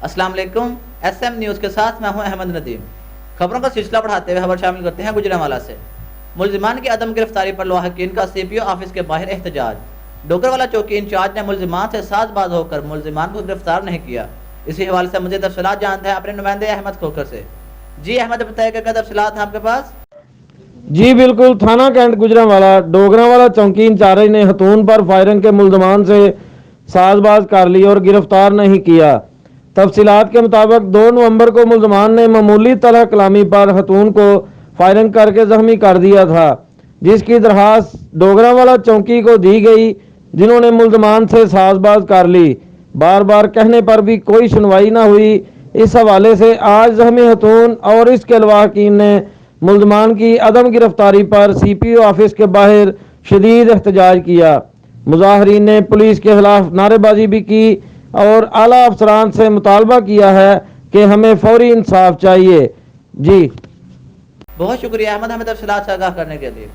السلام علیکم، S M news کے ساتھ میں ہوں احمد ندیم۔ خبروں کا سلسلہ بڑھاتے ہوئے خبر شامل کرتے ہیں گوجرانوالہ سے۔ ملزمان کی عدم گرفتاری پر لواحقین کا سی پی او آفس کے باہر احتجاج۔ گوجرانوالہ چوکی انچارج نے ملزمان سے ساز باز ہو کر ملزمان کو گرفتار نہیں کیا۔ اسی حوالے سے مزید تفصیلات جانتے ہیں اپنے نمائندے احمد کھوکھر سے۔ جی احمد، بتائیے کیا تفصیلات ہیں آپ کے پاس؟ جی بالکل، تھانہ کینٹ گوجرانوالہ ڈوگراں چوکی انچارج نے خاتون پر فائرنگ کے ملزمان سے ساز باز کر لی اور گرفتار نہیں کیا۔ تفصیلات کے مطابق 2 نومبر کو ملزمان نے معمولی طرح کلامی پر خاتون کو فائرنگ کر کے زخمی کر دیا تھا، جس کی درخواست ڈوگرانوالہ چوکی کو دی گئی، جنہوں نے ملزمان سے ساز باز کر لی۔ بار بار کہنے پر بھی کوئی سنوائی نہ ہوئی۔ اس حوالے سے آج زخمی خاتون اور اس کے لواحقین نے ملزمان کی عدم گرفتاری پر سی پی او آفس کے باہر شدید احتجاج کیا۔ مظاہرین نے پولیس کے خلاف نعرے بازی بھی کی اور اعلیٰ افسران سے مطالبہ کیا ہے کہ ہمیں فوری انصاف چاہیے۔ جی بہت شکریہ احمد، ہمیں تفصیلات سے آگاہ کرنے کے لیے۔